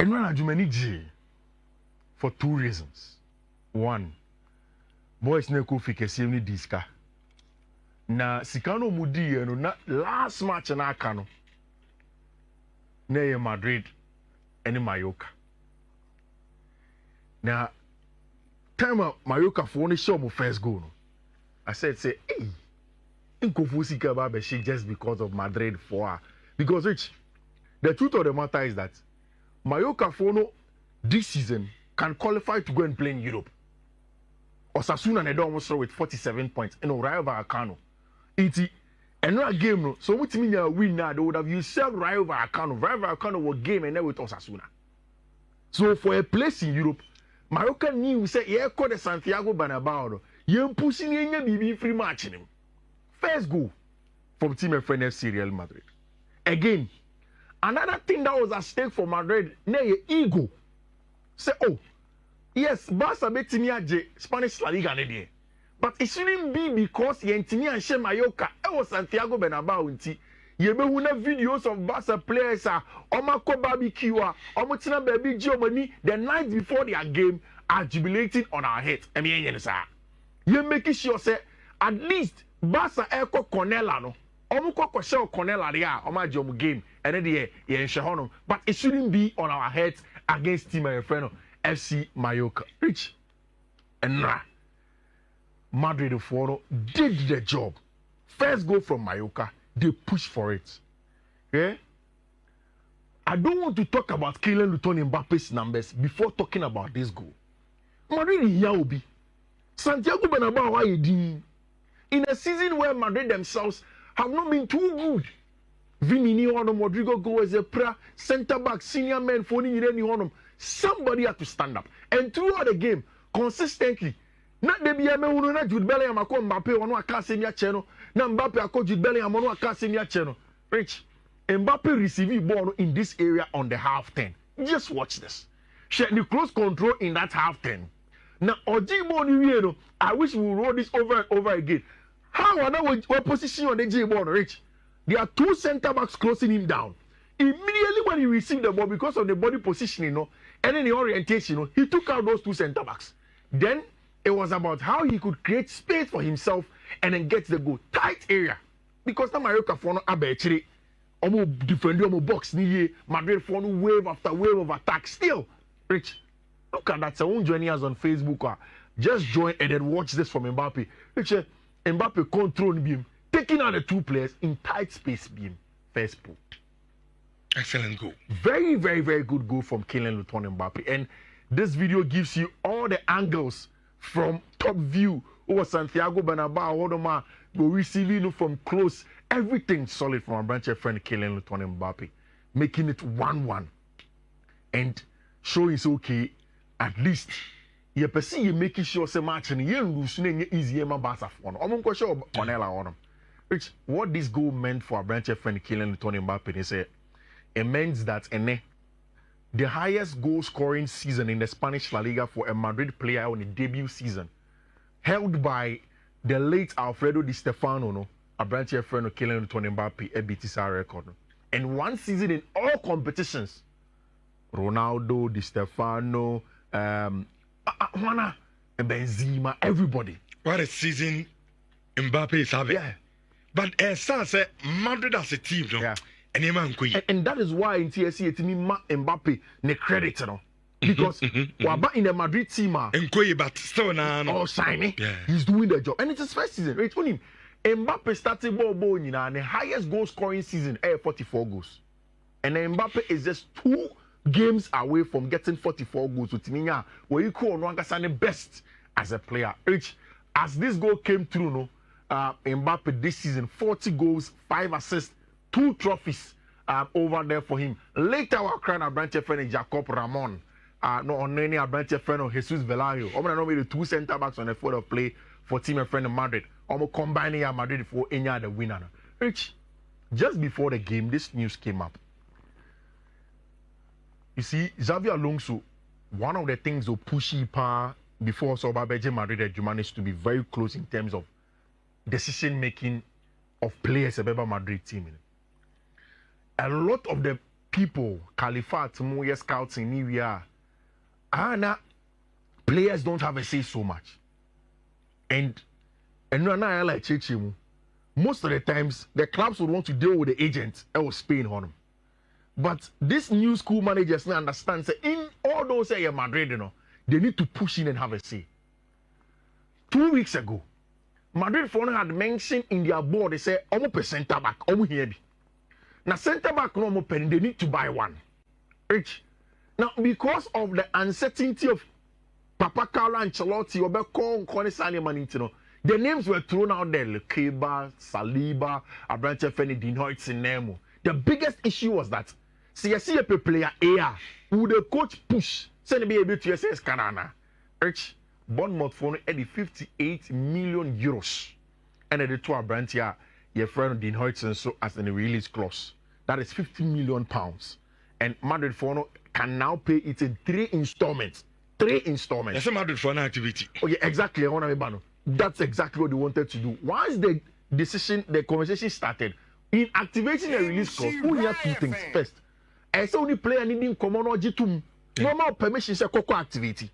And when Ajumani G, for two reasons. One, boys ne ko fike siemni diska. Na sikano mudi no na last match na aka no. Na ye Madrid and Mallorca. Now, time Mallorca for show my first goal. No. I said, say, hey, Nkofu Sika Babeshi just because of Madrid for her. Because Rich, the truth of the matter is that Mallorca for no this season can qualify to go and play in Europe. Osasuna and almost with 47 points. You know, Rayo Vallecano. It's another game. No. So what mean you win now? They would have used Rayo Vallecano. Rayo Vallecano will game and then with Osasuna. So for a place in Europe, Mallorca knew say yeah, call the Santiago Bernabéu. You pushing in your BB free match in him. First goal from team and friend FC Real Madrid. Again, another thing that was at stake for Madrid, ne ego. Say, oh, yes, Barca beat me at Spanish Laliga ne. But it shouldn't be because Yentini and She Mallorca, it was Santiago Bernabéu unti. You may have videos of Barca players Omako barbecue, Omotina baby Germany the night before their game are jubilating on our head. I mean, you making sure say at least Barca Eko Cornella no. Omoko Koshel Cornella there, Omajom game, and then the Shahono. But it shouldn't be on our heads against Team Friend FC Mallorca. Rich and Madrid Foro did the job. First goal from Mallorca, they pushed for it. Yeah? I don't want to talk about Kylian Mbappe's numbers before talking about this goal. Madrid Yaobi. Santiago Bernabéu why in a season where Madrid themselves have not been too good. Vini Rodrigo goes a pra center back senior man for somebody had to stand up. And throughout the game, consistently, not the BMA na Jude Bellingham Mbappe on waka senior channel, na Mbappe ako Jude Bellingham on waka senior channel. Rich, Mbappe receiving ball in this area on the half 10. Just watch this. The close control in that half 10. Now, Ojibo, I wish we would roll this over and over again. How are we position on the J-ball, Rich? There are two center backs closing him down. Immediately when he received the ball, because of the body positioning, and then the orientation, he took out those two center backs. Then it was about how he could create space for himself and then get the goal. Tight area. Because now Mallorca for no abechiri, defend your box ni Madrid for no wave after wave of attack. Still, Rich. Look at that. So, joining us on Facebook. Just join and then watch this from Mbappe. Richard, Mbappe controlling beam, taking out the two players in tight space beam. First pull. Excellent goal. Very, very, very good goal from Kylian Mbappe. And this video gives you all the angles from top view. Over Santiago Bernabéu, go receiving from close. Everything solid from our branch friend Kylian Mbappe. Making it 1-1. And showing it's okay. At least you perceive you making sure say match and you lose easy ma Barca for no. I'm sure Cornella on them. Which what this goal meant for our branch friend Kylian Mbappe is it means that the highest goal scoring season in the Spanish La Liga for a Madrid player on the debut season, held by the late Alfredo Di Stefano, no, a branch friend of Kylian Mbappe, a BTSR record. No. And one season in all competitions, Ronaldo, Di Stefano, Juana, Benzema, everybody. What a season Mbappe is having. Yeah. But say Madrid as a team, no? Yeah. And that is why in TSC it means Mbappe ne credit, no? Because Waba in the Madrid team, but still now, signing, he's doing the job. And it's his first season. Right? Him, Mbappe started ball and the highest goal scoring season, 44 goals. And then Mbappe is just 2 games away from getting 44 goals with Minya, where you call the best as a player. Rich, as this goal came through, no, Mbappe this season 40 goals, 5 assists, 2 trophies over there for him. Later, our crown a branch friend Jacob Ramon, no on any branch friend Jesus Velario. I'm gonna the 2 center backs on the field of play for team and friend of Madrid. I'm combining Madrid for any other winner. Rich, just before the game, this news came up. You see, Xavi Alonso, one of the things that pushy pa before Sobabeje Madrid that you managed to be very close in terms of decision making of players about Madrid team. A lot of the people, Califat, Moya scouts in New Year, players don't have a say so much. And now I like Chichimu. Most of the times, the clubs would want to deal with the agents or Spain on them. But this new school managers now understand that in all those areas, Madrid, they need to push in and have a say. 2 weeks ago, Madrid phone had mentioned in their board, they say, almost center back, almost here. Now, center back, no penny, they need to buy one. Rich. Now, because of the uncertainty of Papa Carlo Ancelotti, Obeko, Nkone Sane Manitino, the names were thrown out there, Lekeba, Saliba, Abranche Feni, Dean Hoyts, and Nemo. The biggest issue was that CSC player A, would the coach push, send be able to SS Canana. Rich, Bournemouth phone at the 58 million euros. And at the two Abranche, your friend Dean Hoyts, and so as in a release clause. That is 50 million pounds. And Madrid phone can now pay it in 3 installments. 3 installments. That's a Madrid phone activity. Oh, yeah, exactly. That's exactly what they wanted to do. Once the conversation started, in activating a release clause, we have 2 things. First, as only player needing common or G2, normal permission is a cocoa activity.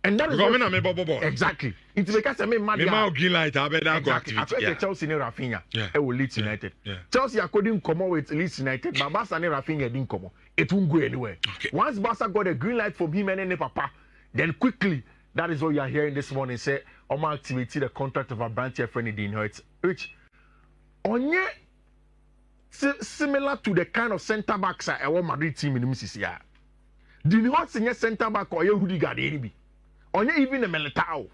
And that is exactly. It's because I mean, green light, exactly. After Chelsea and Rafinha, it will Leeds United. Chelsea couldn't come out with Leeds United, but Barca and Rafinha didn't come out. It won't go anywhere. Once Barca got a green light from him and Papa, then quickly, that is what you are hearing this morning. Say, Oma activated the contract of a branch here, friend Dean Hoyts, which onye similar to the kind of centre backs at our Madrid team in the Mississippi. Dean Hoyts in your centre back or your Rudiger, onye even a Militao.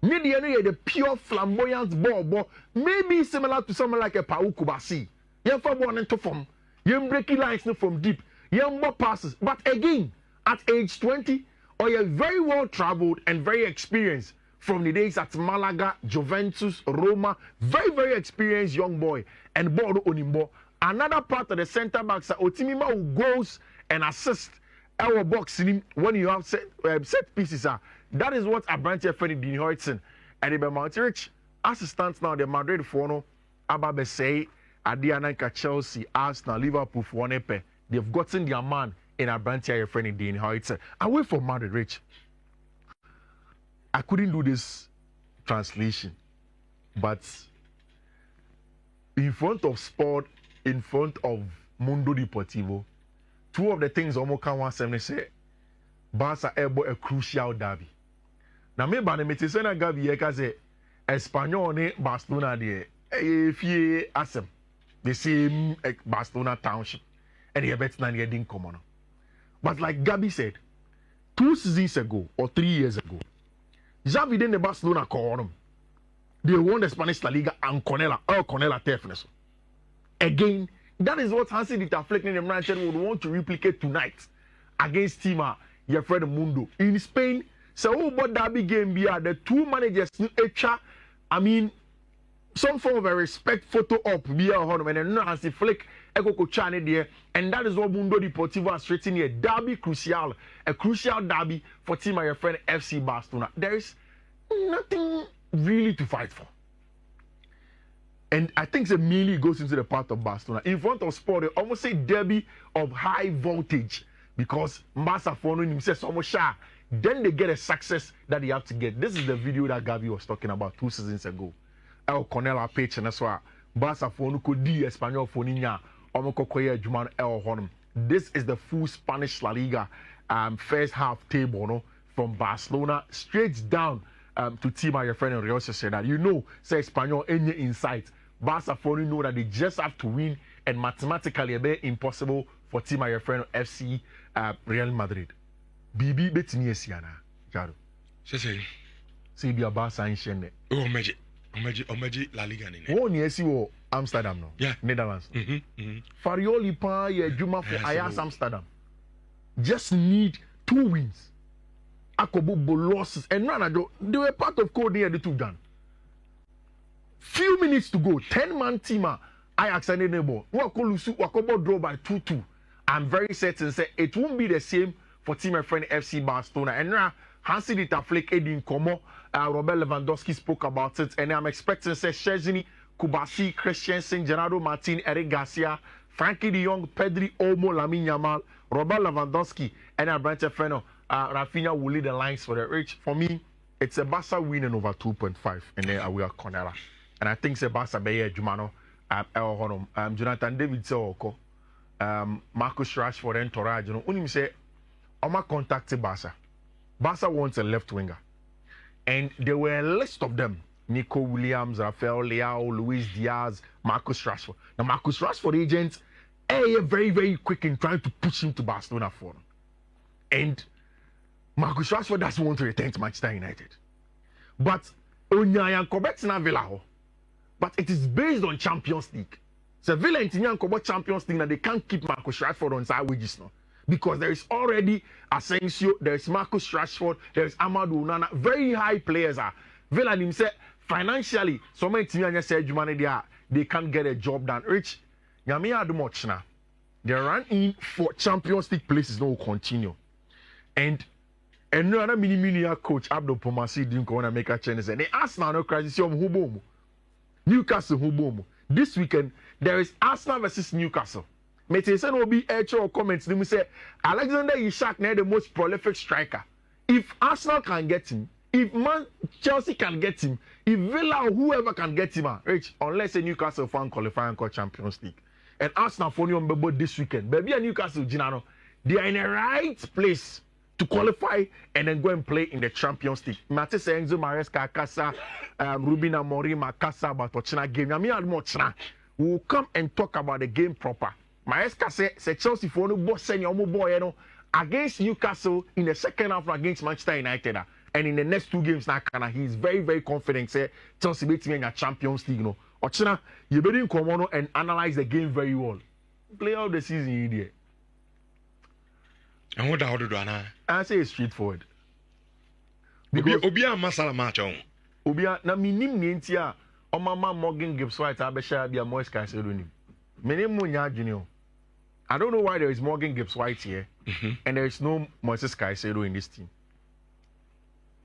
Maybe the pure flamboyant ball, maybe similar to someone like a Pau Kubasi. You're from one into form. You're breaking lines from deep. You're more passes. But again, at age 20, or you're very well traveled and very experienced from the days at Malaga, Juventus, Roma, very, very experienced young boy, and Bordo Onimbo. Another part of the centre backs are Otimima who goes and assists our boxing when you have set pieces. That is what Abranche Feni Dean Hoytson and the Mount Rich assistants now, the Madrid Fono, Ababe say, Adiananka Chelsea, Arsenal, Liverpool for one. They've gotten their man in Abranche Feni Dean Hoytson. Away from Madrid Rich. I couldn't do this translation, but in front of sport, in front of Mundo Deportivo, 2 of the things Omo can want to say, Barca able a crucial derby. Now, me bane metisena gabi yeka say Espanyol ne Barcelona de fie asem the same Barcelona township, and they bet na ne din common. But like Gabi said, 2 seasons ago or 3 years ago, Xavi didn't Barcelona call them. They won the Spanish La Liga and Cornella Tefnes. Again, that is what Hansi Dieter Flick and the Manchester would want to replicate tonight against Tima, your friend Mundo. In Spain, so about derby game the 2 managers I mean, some form of a respect photo up via home and then Hansi Flick Eko Chane there, and that is what Mundo Deportivo has straightened here. Derby crucial, a crucial derby for team your friend FC Barcelona. There is nothing really to fight for. And I think the mainly goes into the part of Barcelona. In front of Sport, they almost say derby of high voltage because Barca following himself almost shy. Then they get a success that they have to get. This is the video that Gabi was talking about 2 seasons ago. El Cornella page and that's why Barca following could di Espanyol following This is the full Spanish La Liga first half table, no, from Barcelona straight down to team your friend and Real Sociedad. You know, say Espanyol any insight. Barca following know that they just have to win, and mathematically it's very impossible for team your friend FC Real Madrid. BB betini esiana. Jaro. Say be a Barca in Shende. Oh, Omeji La Liga ni. Oh, ni esi wo Amsterdam no. Yeah. Netherlands. Farioli pa ye juma for Ajax Amsterdam. Just need 2 wins. Akobo losses and none they were part of code near the 2 done. Few minutes to go. 10-man team Ajax and Enebo. Wakobo draw by 2-2. I'm very certain say it won't be the same for team my friend FC Barcelona. And now Hansi Dieter Flick Edin Como, Robert Lewandowski spoke about it, and I'm expecting say Szczesny, Kubasi, Christiansen, Gerardo Martin, Eric Garcia, Frankie de Jong, Pedri, Olmo, Lamine Yamal, Robert Lewandowski, and our branch friend Rafinha will lead the lines for the rich. For me, it's a Barca winning over 2.5, and then we are corner. And I think it's a Barca Bayer Jumano, Jonathan David Seoko, Marcus Rashford, and Toraj. You know, when you say, Oma contacted Barca. Barca wants a left winger, and there were a list of them. Nico Williams, Rafael Leao, Luis Diaz, Marcus Rashford. Now, Marcus Rashford agents are very, very quick in trying to push him to Barcelona for him. And Marcus Rashford doesn't want to return to Manchester United. But Onyayan Kobetina Villa, but it is based on Champions League. So Villa and Tinyan Champions League, now they can't keep Marcus Rashford on side wages now. Because there is already Asensio, there is Marcus Rashford, there is Amadou Onana, very high players are. Villa himself, financially, so many teams they can't get a job done. Rich, Yamia do much now. They run in for Champions League places no continue. And another mini coach Abdul Pomasi didn't want to make a change. And they asked now no crisis Hubomu. Newcastle Hubomu. This weekend there is Arsenal versus Newcastle. Metesen will be actual comments. They will say Alexander Isak now the most prolific striker. If Arsenal can get him, if Chelsea can get him, if Villa or whoever can get him, Rich, unless a Newcastle fan qualify and call Champions League. And Arsenal for you on this weekend. Baby and Newcastle, Ginano, they are in the right place to qualify and then go and play in the Champions League. Matisse Enzo Maresca, Casa, Ruben Amorim, Makasa, Batochina game. We will come and talk about the game proper. Maresca said Chelsea for no boss senior boy against Newcastle in the second half against Manchester United. And in the next two games now, he is very, very confident. Say Chelsea beats me in the Champions League. No, Ochina, you better come on and analyze the game very well. Play out the season, idiot. And what how to do now? I say it's straightforward. Because Obia Masala match on. Obia na minim nientia. Omama Morgan Gibbs White abesha bia Moise Caicedo nim. Menim munya junior. I don't know why there is Morgan Gibbs White here and there is no Moises Caicedo in this team.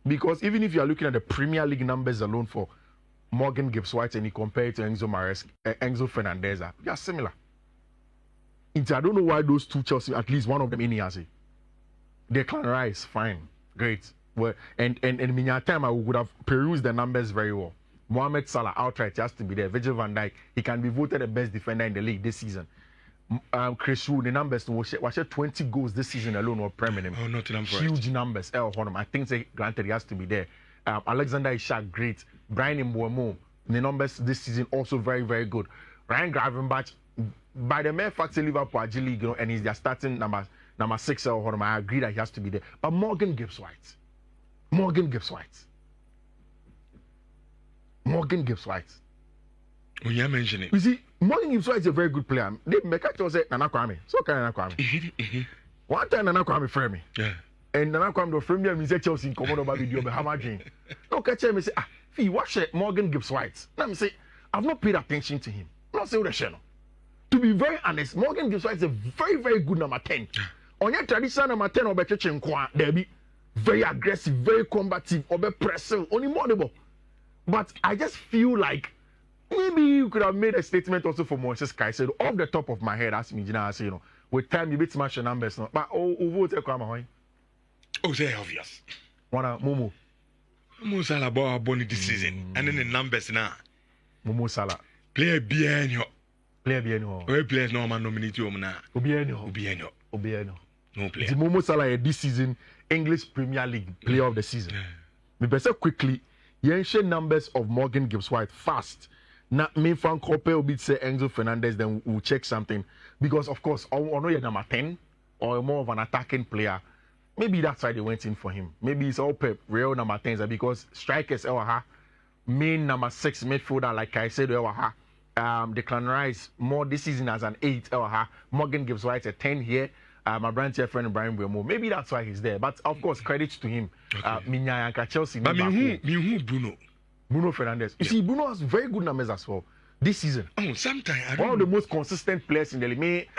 Because even if you are looking at the Premier League numbers alone for Morgan Gibbs White and you compare it to Enzo Fernandez, they are similar. I don't know why those two Chelsea, at least one of them in here, Declan Rice, fine, great. Well, and in my time, I would have perused the numbers very well. Mohamed Salah outright has to be there. Virgil van Dijk, he can be voted the best defender in the league this season. Chris Wood, the numbers was 20 goals this season alone or permanent. Oh, Nottingham Forest. Huge numbers. I think granted he has to be there. Alexander Isak, great. Brian Mbeumo, the numbers this season also very, very good. Ryan Gravenberch, by the mere fact Liverpool League, and he's their starting number 6 I agree that he has to be there. But Morgan Gibbs White. When you mention it. You see, Morgan Gibbs White is a very good player. They make actually say Nana Kwame. So can Nana Kwame. One time Nana Kwame frame me. Yeah. And Nana Kwame do frame me and say Chelsea in command over video be hammer dream. No catch him and say, Fee, watch Morgan Gibbs White. Let me say, I've not paid attention to him. Not say the channel. To be very honest, Morgan Gibbs White is a very, very good number 10. On your traditional number 10 or better there be very aggressive, very combative, or be pressing, only more the ball. But I just feel like maybe you could have made a statement also for Moises Caicedo. Off the top of my head, ask me, I say, with time you beat smash your numbers now. But vote say obvious. Wanna Momo. Momo Salah born this season. And then the numbers now. Momo Salah. Player bien. Players no man nominate you now. Obieno. No player. The Momo Salah this season, English Premier League player of the season. Me better quickly, you share numbers of Morgan Gibbs White fast. Now, me fan compare will be say Enzo Fernandez, then we'll check something. Because of course, I know you're number 10 or more of an attacking player. Maybe that's why they went in for him. Maybe it's all Pep, real number 10s because strikers main number 6 midfielder like I said Declan Rice more this season as an 8 Morgan Gibbs White a 10 here. My branch friend Brian Mbeumo. Maybe that's why he's there. But of course, credit to him. Okay. Chelsea. But me Bruno Fernandes. You see, Bruno has very good numbers as well this season. Oh, sometimes I don't one of the most consistent players in the league.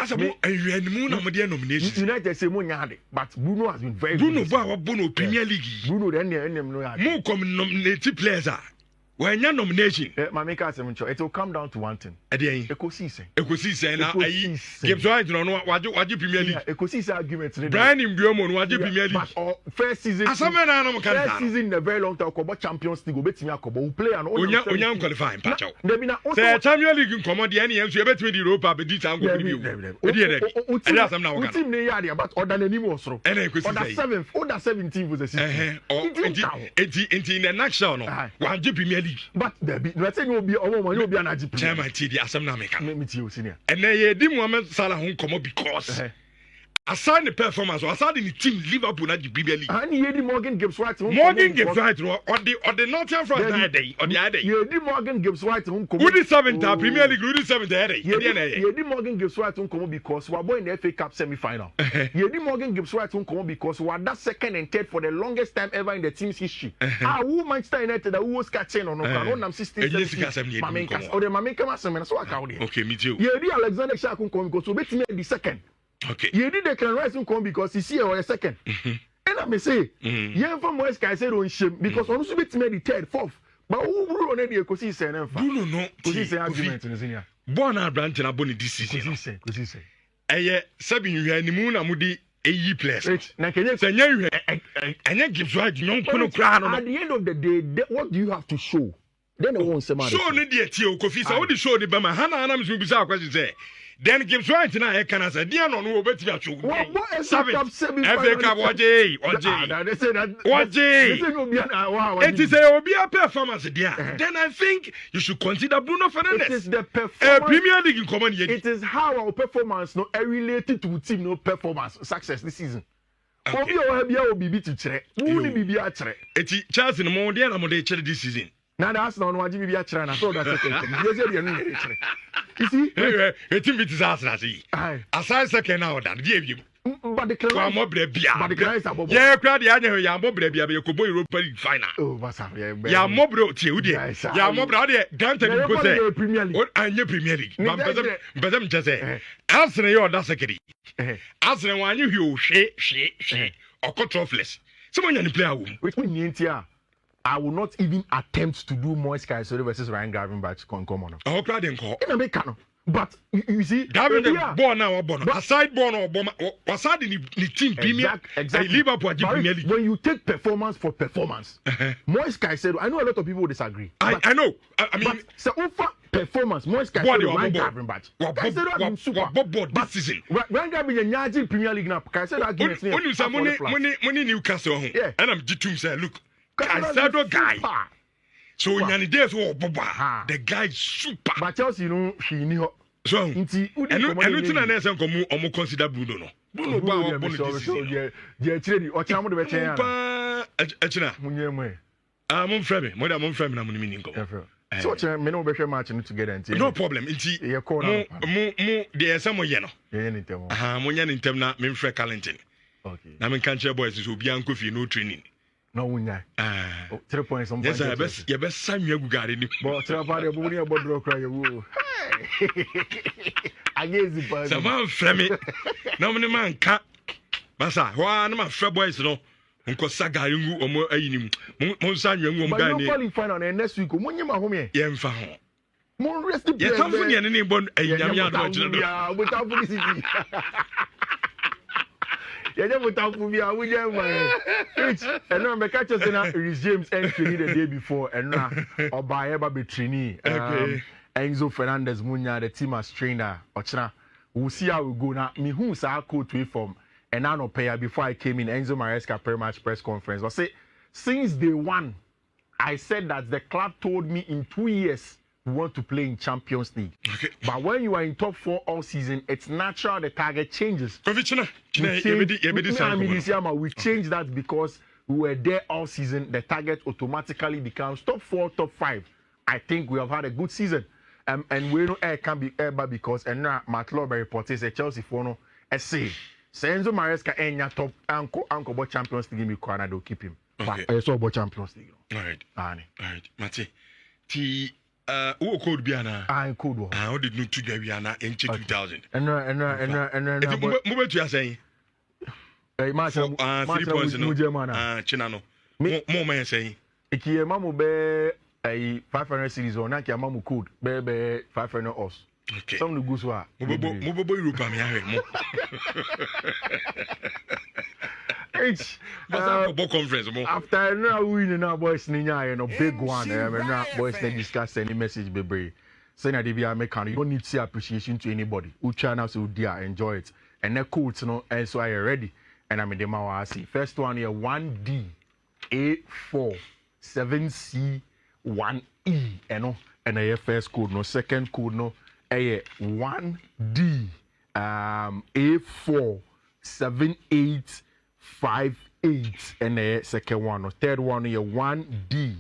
United say Munyade, but Bruno has been very good. Bruno Premier League. Bruno then more come nominated players are. when your nomination my make us it will come down to one thing again ecosystem na Gibbs White no waje Premier League ecosystem argument Brian Mbiomo no waje Premier League but first season asamena na mo kan first season in a very long time kobo Champions League obetimi akobo we play and onya qualify pacho na say Champions League nkomo de ene enso ebetimi di Europa be di tango bi e dey asam na wo kan team ne yard about order nanim osoro ene ecosystem order 17 was the season in the next show no waje Premier League but there be no say no be omo no be anaji chairman TD asam na meka me ti o senior ene ye di Mohamed Salah ho nkomo because aside the performance aside the team Liverpool na the Premier League and ye di Morgan Gibbs White or the Nottingham Forest that day or the other ye di Morgan Gibbs White who the 7th Premier League who the 7th day ye di Morgan Gibbs White who come because we are boy in the FA Cup semi-final ye di Morgan Gibbs White who come because we are that second and third for the longest time ever in the team's history who Manchester United who was catching on nam 16 or the Mameka Masemena so account okay me too ye di Alexander Isak who come because we bet me the second. Okay. You did the Clan Rice come because he's here or a second. And I may say, yeah, from West Guy said on shame because on also bit made the third, fourth. But who rule on any because say no. Do no. Because say argument in the senior. Born a branch na boni this season. Because he say. Eye sabi you ni mu na mu di AE players. Na Kenya say nya anya Gibbs White nyon kono kra no. At the end of the day, what do you have to show? Then they won't say man. Show ni dey tie o Kofi say what the show dey be ma hana ana msu bisa question say. Then Gibbs White na e kana say dia no no obetimi achu. FA Cup oje. They say that. Oje. It is a obi a performance dia. Then I think you should consider Bruno Fernandes. It is the performance. Premier League in common here. It is how our performance no related to team no performance success this season. Obi o ha bia obi bi ti kire. Wo ni bibi a kire. Eti Chelsea no mo dia na mo dey kire this season. Now that's not what you be a trying. I saw that second. You say you know. You see, it is Arsenal. See, aside second now that give you. But the club, but the club is above. Yeah, crowd. Yeah, yeah, mob brebia. You could go Europa League final. Oh, what's up? Yeah, mob bro. Tiudi. Yeah, mob bro. Dante go say. Premier League. What and your Premier League. But them just say. Arsenal, you that second. Arsenal, when you she or cut offless. Someone you play a room. Which means here. I will not even attempt to do more Sky Sori versus Ryan Gravenberch on common. Oh, proud and call. In a mechano. But you see, Gavin born now or born. Aside born or born, aside in the team Premier, exactly. Liverpool Premier League. When you take performance for performance, Moise Caicedo, I know a lot of people disagree. I know. I mean, so over performance, Moise Caicedo, Ryan Gravenberch. Caicedo has been super. Bob this season. Ryan Gravenberch in Premier League now. Caicedo arguments. When you say money Newcastle, and I'm Jitum say, look. Caicedo guy. So in any days, the guy is super. But Chelsea, you know, she knew. So, and anything I say, I'm consider Bruno. No. Bruno, yeah, trade or Chamu the veteran. Echina, I'm Fremi, more than Fremi, I'm meaning. So, men over matching together. No problem. There's someone, you know. Munyan in Temna, Minfre Carlington. Okay. Now, in country boys, who be uncle for no training. No winner. 3 points. Yes, I best. You best sign your Bugatti. But Trapari, Buni about Brook Cry. I guess the person. Some man, Fremi. No man can't. Massa, why am I Fred boys? No, Uncle Saga, you or more. Monsan, you won't go qualify on the next week. When you are home, yeah, for home. More rest of yes, something in any bond. Yeah, without publicity. Yeah, never talk for me. I will never. And now, my catchers in Rhys James entry the day before, and now, or by ever be trainee. Enzo Fernandez Munya, the team as trainer. Ochna, we'll see how we go now. Me who's our coach to from and I no pay before I came in Enzo Maresca pre-match press conference. I say, since day one, I said that the club told me in 2 years we want to play in Champions League. Okay. But when you are in top 4 all season, it's natural the target changes. We change that because we were there all season. The target automatically becomes top 4, top 5. I think we have had a good season. And we know air can be ever because and now Matt Lawber reports a Chelsea for no say Enzo Maresca enya top uncle but Champions League me corner they'll keep him. Okay. But I saw about Champions League. All right. All right. Mate. Who code Biana? I code. How did you to Biana in 2000? And move to your saying. Hey, Marshall, 3 points. Chinano. More man saying. Ikiema mo be a 500 series or Naki Amamu code, baby 500 us. Okay. Some of the goose were. Mobo Europe, conference. After now winning our boys, Nina, and a big one, and boys, they discuss any message, baby. Saying that if you are making, you don't need to say appreciation to anybody. Who channel so dear, enjoy it. And that cool, you know, and so I am ready. And I'm in the Mawasi. First one here 1D, A4, 7C, 1E, and a first code, no second code, no, a 1D, A4, 78, 58, and a second one, no third one here 1D,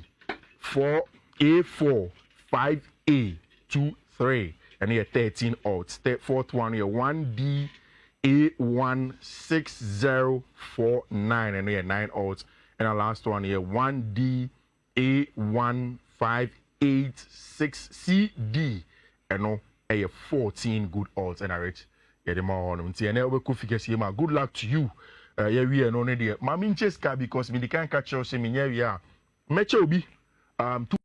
4, A4, 5A, 2, 3, and here 13 odds. Fourth one here 1D, A16049 and here 9 odds. And the last one here 1D A15866CD and no a 14 good odds and I reach yeah the more on and we could figure see ma good luck to you. Yeah we are no idea. Mami Cheska because me the can catch us in yeah. Mecha obi